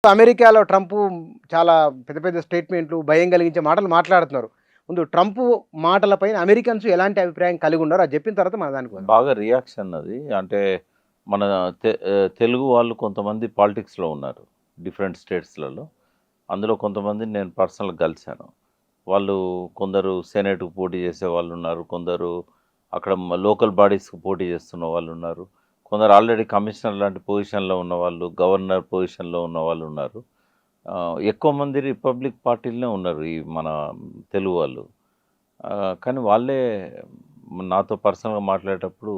అమెరికాలో ట్రంప్ చాలా పెద్ద పెద్ద స్టేట్మెంట్లు, భయం కలిగించే మాటలు మాట్లాడుతున్నారు. ముందు ట్రంప్ మాటలపైన అమెరికన్స్ ఎలాంటి అభిప్రాయం కలిగి ఉన్నారో అది చెప్పిన తర్వాత మన దానికి వద్దాం. బాగా రియాక్షన్ అది. అంటే మన తెలుగు వాళ్ళు కొంతమంది పాలిటిక్స్‌లో ఉన్నారు. డిఫరెంట్ స్టేట్స్‌లలో. అందులో కొంతమందిని నేను పర్సనల్‌గా కలిసాను. వాళ్ళు కొందరు సెనేట్‌కి పోటీ చేసే వాళ్ళున్నారు. కొందరు అక్కడ లోకల్ బాడీస్‌కి పోటీ చేస్తున్న వాళ్ళున్నారు. కొందరు ఆల్రెడీ కమిషనర్ లాంటి పొజిషన్‌లో ఉన్నవాళ్ళు, గవర్నర్ పొజిషన్‌లో ఉన్నవాళ్ళున్నారు. ఎక్కువ మంది రిపబ్లిక్ పార్టీలోనే ఉన్నారు ఈ మన తెలుగు వాళ్ళు. కానీ వాళ్ళే నాతో పర్సనల్‌గా మాట్లాడేటప్పుడు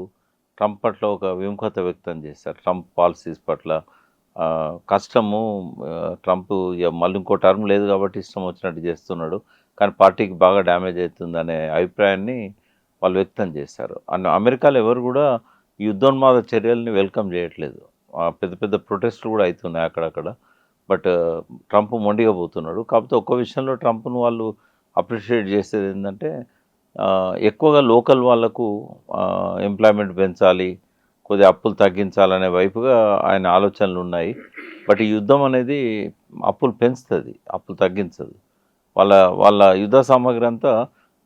ట్రంప్ పట్ల ఒక విముఖత వ్యక్తం చేశారు. ట్రంప్ పాలసీస్ పట్ల కష్టము, ట్రంప్ ఇగ మళ్ళీ ఇంకో టర్మ్ లేదు కాబట్టి ఇష్టం వచ్చినట్టు చేస్తున్నాడు. కానీ పార్టీకి బాగా డ్యామేజ్ అవుతుందనే అభిప్రాయాన్ని వాళ్ళు వ్యక్తం చేశారు. అమెరికాలో ఎవరు కూడా ఈ యుద్ధోన్మాద చర్యల్ని వెల్కమ్ చేయట్లేదు. పెద్ద పెద్ద ప్రొటెస్టులు కూడా అవుతున్నాయి అక్కడక్కడ. బట్ ట్రంప్ మొండిగా పోతున్నాడు. కాకపోతే ఒక్క విషయంలో ట్రంప్‌ను వాళ్ళు అప్రిషియేట్ చేసేది ఏందంటే ఎక్కువగా లోకల్ వాళ్ళకు ఎంప్లాయ్‌మెంట్ పెంచాలి, కొద్దిగా అప్పులు తగ్గించాలనే వైపుగా ఆయన ఆలోచనలున్నాయి. బట్ ఈ యుద్ధం అనేది అప్పులు పెంచుతది, అప్పులు తగ్గించదు. వాళ్ళ వాళ్ళ యుద్ధ సామాగ్రి అంతా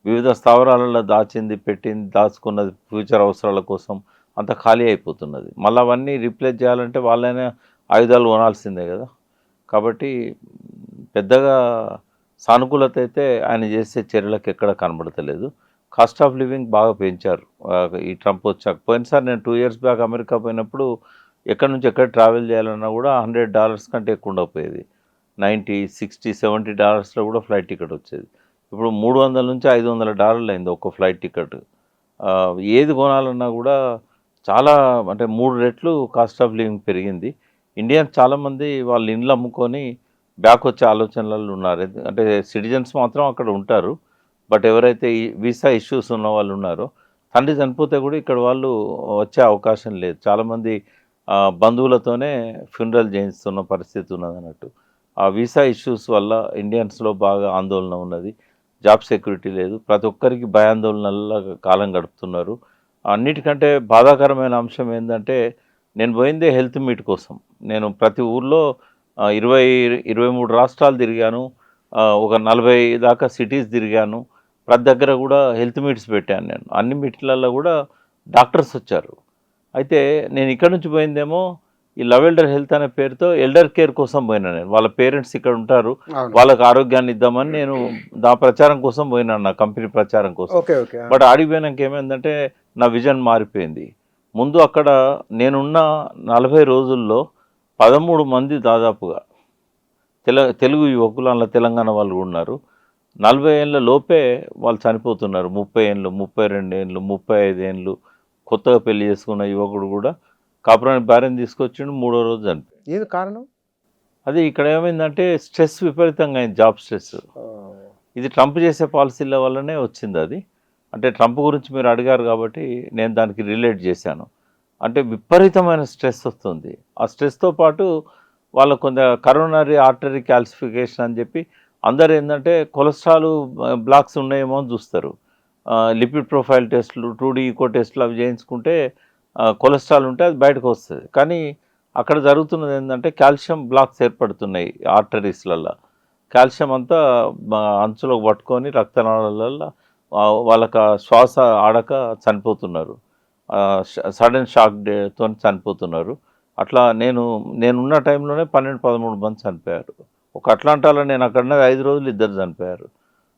వివిధ స్థావరాలలో దాచింది, పెట్టింది, దాచుకున్నది ఫ్యూచర్ అవసరాల కోసం అంతా ఖాళీ అయిపోతున్నది. మళ్ళీ అవన్నీ రీప్లేస్ చేయాలంటే వాళ్ళైనా ఆయుధాలు కొనాల్సిందే కదా! కాబట్టి పెద్దగా సానుకూలత అయితే ఆయన చేసే చర్యలకు ఎక్కడ కనబడతలేదు. కాస్ట్ ఆఫ్ లివింగ్ బాగా పెంచారు ఈ ట్రంప్ వచ్చాక. పోయినసారి నేను 2 ఇయర్స్ బ్యాక్ అమెరికా పోయినప్పుడు ఎక్కడి నుంచి ఎక్కడ ట్రావెల్ చేయాలన్నా కూడా $100 కంటే ఎక్కువ ఉండకపోయేది. 90, 60, $70లో కూడా ఫ్లైట్ టికెట్ వచ్చేది. ఇప్పుడు $300-500 అయింది ఒక్క ఫ్లైట్ టికెట్. ఏది కొనాలన్నా కూడా చాలా, అంటే 3 రెట్లు కాస్ట్ ఆఫ్ లివింగ్ పెరిగింది. ఇండియన్స్ చాలామంది వాళ్ళ ఇండ్లు అమ్ముకొని బ్యాక్ వచ్చే ఆలోచనలలో ఉన్నారు. అంటే సిటిజన్స్ మాత్రం అక్కడ ఉంటారు. బట్ ఎవరైతే ఈ వీసా ఇష్యూస్ ఉన్న వాళ్ళు ఉన్నారో, తండ్రి చనిపోతే కూడా ఇక్కడ వాళ్ళు వచ్చే అవకాశం లేదు. చాలామంది బంధువులతోనే ఫ్యూనరల్ చేయిస్తున్న పరిస్థితి ఉన్నదన్నట్టు. ఆ వీసా ఇష్యూస్ వల్ల ఇండియన్స్‌లో బాగా ఆందోళన ఉన్నది. జాబ్ సెక్యూరిటీ లేదు. ప్రతి ఒక్కరికి భయాందోళనల కాలం గడుపుతున్నారు. అన్నిటికంటే బాధాకరమైన అంశం ఏందంటే, నేను పోయిందే హెల్త్ మీట్ కోసం. నేను ప్రతి ఊర్లో 20, 23 రాష్ట్రాలు తిరిగాను. ఒక 40 దాకా సిటీస్ తిరిగాను. ప్రతి దగ్గర కూడా హెల్త్ మీట్స్ పెట్టాను నేను. అన్ని మీట్‌లలో కూడా డాక్టర్స్ వచ్చారు. అయితే నేను ఇక్కడి నుంచి పోయిందేమో ఈ లవ్ ఎల్డర్ హెల్త్ అనే పేరుతో ఎల్డర్ కేర్ కోసం పోయినా నేను. వాళ్ళ పేరెంట్స్ ఇక్కడ ఉంటారు. అవును. వాళ్ళకి ఆరోగ్యాన్ని ఇద్దామని నేను ప్రచారం కోసం పోయినాను, నా కంపెనీ ప్రచారం కోసం. ఓకే. ఓకే. బట్ ఆడికి పోయినాక ఏమైందంటే నా విజన్ మారిపోయింది. ముందు అక్కడ నేనున్న 40 రోజుల్లో 13 మంది దాదాపుగా తెలుగు యువకులు, అందులో తెలంగాణ వాళ్ళు కూడా ఉన్నారు. 40 ఏళ్ల లోపే వాళ్ళు చనిపోతున్నారు. 30 ఏండ్లు, 32 ఏండ్లు, 35 ఏండ్లు కొత్తగా పెళ్లి చేసుకున్న యువకుడు కూడా కాపురానికి భార్యను తీసుకొచ్చిండు. మూడో రోజు చనిపోయాడు. ఏది కారణం? అది ఇక్కడ ఏమైందంటే స్ట్రెస్ విపరీతంగా అయింది, జాబ్ స్ట్రెస్. ఓహ్! ఇది ట్రంప్ చేసే పాలసీల వల్లనే వచ్చింది అది. అంటే ట్రంప్ గురించి మీరు అడిగారు కాబట్టి నేను దానికి రిలేట్ చేశాను. అంటే విపరీతమైన స్ట్రెస్ వస్తుంది. ఆ స్ట్రెస్‌తో పాటు వాళ్ళకు కొంత కరోనరీ ఆర్టరీ కాల్సిఫికేషన్ అని చెప్పి అందరూ ఏందంటే కొలెస్ట్రాల్ బ్లాక్స్ ఉన్నాయేమో అని చూస్తారు. లిపిడ్ ప్రొఫైల్ టెస్టులు, 2D ఈకో టెస్టులు అవి చేయించుకుంటే కొలెస్ట్రాల్ ఉంటే అది బయటకు వస్తది. కానీ అక్కడ జరుగుతున్నది ఏందంటే కాల్షియం బ్లాక్స్ ఏర్పడుతున్నాయి ఆర్టరీస్‌లల్ల. కాల్షియం అంతా అంచులోకి పట్టుకొని రక్తనాళాలల్ల వాళ్ళకి శ్వాస ఆడక చనిపోతున్నారు. సడన్ షాక్ తోని చనిపోతున్నారు. అట్లా నేనున్న టైంలోనే 12, 13 మంది చనిపోయారు. ఒక అట్లాంటాలో నేను అక్కడున్నది 5 రోజులు ఇద్దరు చనిపోయారు.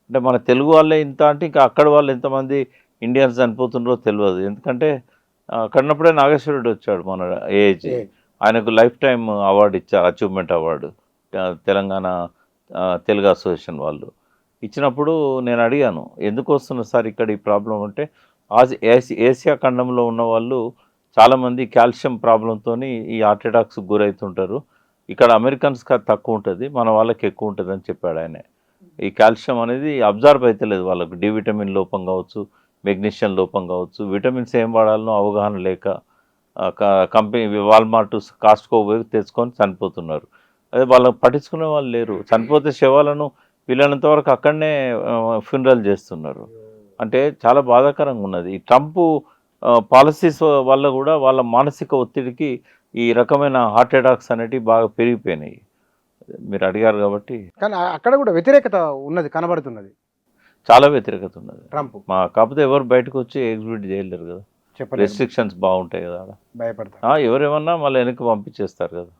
అంటే మన తెలుగు వాళ్ళే ఇంత అంటే ఇంకా అక్కడ వాళ్ళు ఎంతమంది ఇండియన్స్ చనిపోతున్నారో తెలవదు. ఎందుకంటే అక్కడున్నప్పుడే నాగేశ్వరరెడ్డి వచ్చాడు మన ఏఐజీ. ఆయనకు లైఫ్ టైమ్ అవార్డు ఇచ్చారు, achievement award. Telangana Telugu association వాళ్ళు ఇచ్చినప్పుడు నేను అడిగాను, ఎందుకు వస్తున్నారు సార్ ఇక్కడ ఈ ప్రాబ్లం అంటే, ఏసియా ఖండంలో ఉన్న వాళ్ళు చాలామంది కాల్షియం ప్రాబ్లంతోని ఈ హార్ట్ అటాక్స్‌కి గురవుతుంటారు. ఇక్కడ అమెరికన్స్‌కి అది తక్కువ ఉంటుంది, మన వాళ్ళకి ఎక్కువ ఉంటుందని చెప్పాడు ఆయన. ఈ కాల్షియం అనేది అబ్జార్బ్ అయితలేదు వాళ్ళకు. డి విటమిన్ లోపం కావచ్చు, మెగ్నీషియం లోపం కావచ్చు, విటమిన్స్ ఏం వాడాలనో అవగాహన లేక కంపెనీ వాల్మార్ట్, కాస్ట్కో పోయి తెచ్చుకొని చనిపోతున్నారు. అదే వాళ్ళని పట్టించుకునే వాళ్ళు లేరు. చనిపోతే శవాలను వీలైనంత వరకు అక్కడనే ఫ్యూనరల్ చేస్తున్నారు. అంటే చాలా బాధాకరంగా ఉన్నది. ఈ ట్రంప్ పాలసీస్ వల్ల కూడా వాళ్ళ మానసిక ఒత్తిడికి ఈ రకమైన హార్ట్ అటాక్స్ అనేటివి బాగా పెరిగిపోయినాయి. మీరు అడిగారు కాబట్టి కానీ అక్కడ కూడా వ్యతిరేకత ఉన్నది, కనబడుతున్నది చాలా వ్యతిరేకత ఉన్నది. ట్రంప్ కాకపోతే ఎవరు బయటకు వచ్చి ఎగ్జిబిట్ చేయలేరు కదా, చెప్పలేదు, రెస్ట్రిక్షన్స్ బాగుంటాయి కదా ఆడ. భయపడతారు. ఎవరేమన్నా మళ్ళీ వెనక్కి పంపించేస్తారు కదా.